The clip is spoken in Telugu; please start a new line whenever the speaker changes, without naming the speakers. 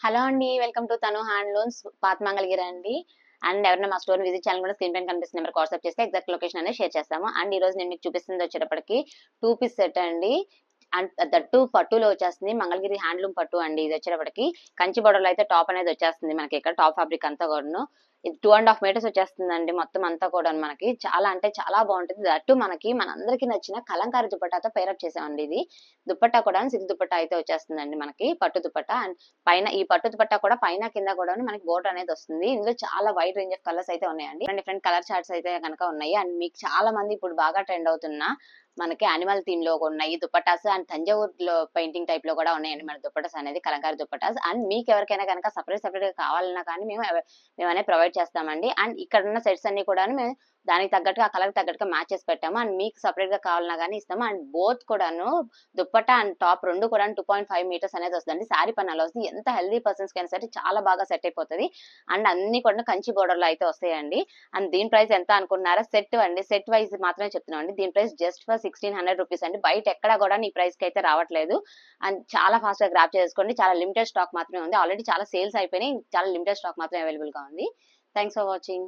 హలో అండి. వెల్కమ్ టు తను హ్యాండ్లూమ్స్ పాత మంగళగిరి అండి. అండ్ ఎవరైనా మా స్టోర్‌ని విజిట్ చేయాలని కూడా స్క్రీన్ పైన కనిపిస్తున్న నెంబర్‌కి వాట్సాప్ చేస్తే ఎగ్జాక్ట్ లొకేషన్ అనేది షేర్ చేస్తాము. అండ్ ఈరోజు నేను మీకు చూపిస్తుంది వచ్చేటప్పటికి 2 పీస్ సెట్ అండి. అండ్ దట్టు పట్టులో వచ్చేస్తుంది. మంగళగిరి హ్యాండ్లూమ్ పట్టు అండి. ఇది వచ్చేటప్పటికి కంచి బోర్డర్‌లో అయితే టాప్ అనేది వచ్చేస్తుంది మనకి ఇక్కడ టాప్ ఫ్యాబ్రిక్ అంతా కూడాను. ఇది 2½ మీటర్స్ వచ్చేస్తుందండి మొత్తం అంతా కూడాను మనకి. చాలా అంటే చాలా బాగుంటుంది. దట్టు మనకి మనందరికీ నచ్చిన కలంకారీ దుపట్టాతో పేరప్ చేసామండి ఇది. దుపట్టా కూడా సిల్క్ దుపట్టా అయితే వచ్చేస్తుందండి మనకి పట్టు దుపట్టా. అండ్ పైన ఈ పట్టు దుపట్టా కూడా పైన కింద కూడా మనకి బోర్డర్ అనేది వస్తుంది. ఇందులో చాలా వైడ్ రేంజ్ ఆఫ్ కలర్స్ అయితే ఉన్నాయండి. డిఫరెంట్ కలర్ చార్ట్స్ అయితే కనుక ఉన్నాయి. అండ్ మీకు చాలా మంది ఇప్పుడు బాగా ట్రెండ్ అవుతున్న మనకి యానిమల్ థీమ్ లో ఉన్నాయి దుపట్టాస్. అండ్ తంజావూర్ లో పెయింటింగ్ టైప్ లో కూడా ఉన్నాయండి మన దుపట్టాస్ అనేది కలంకారీ దుపట్టాస్. అండ్ మీకు ఎవరికైనా కనుక సపరేట్ గా కావాలన్నా కానీ మేము అనేది ప్రొవైడ్ చేస్తామండి. అండ్ ఇక్కడ ఉన్న సెట్స్ అన్ని కూడా మేము దానికి తగ్గట్టుగా ఆ కలర్ తగ్గట్టుగా మ్యాచ్ చేసి పెట్టాము. అండ్ మీకు సపరేట్ గా కావాలన్నా కానీ ఇస్తాము. అండ్ బోత్ కూడాను దుప్పట్టా అండ్ టాప్ రెండు కూడా 2.5 మీటర్స్ అనేది వస్తుందండి. శారీ పన్నాలో వస్తుంది. ఎంత హెల్దీ పర్సన్స్ కైనా సరే చాలా బాగా సెట్ అయిపోతుంది. అండ్ అన్ని కూడా కంచి బోర్డర్ లో అయితే వస్తాయండి. అండ్ దీని ప్రైస్ ఎంత అనుకున్నారా? సెట్ అండి. సెట్ వైజ్ మాత్రమే చెప్తున్నాం అండి. దీని ప్రైస్ జస్ట్ ఫర్ 1600 రూపీస్ అండి. బయట ఎక్కడ కూడా ఈ ప్రైస్ కి అయితే రావట్లేదు. అండ్ చాలా ఫాస్ట్ గా గ్రాప్ చేసుకోండి. చాలా లిమిటెడ్ స్టాక్ మాత్రమే ఉంది. ఆల్రెడీ చాలా సేల్స్ అయిపోయినాయి. చాలా లిమిటెడ్ స్టాక్ మాత్రమే అవైలబుల్ గా ఉంది. Thanks for watching.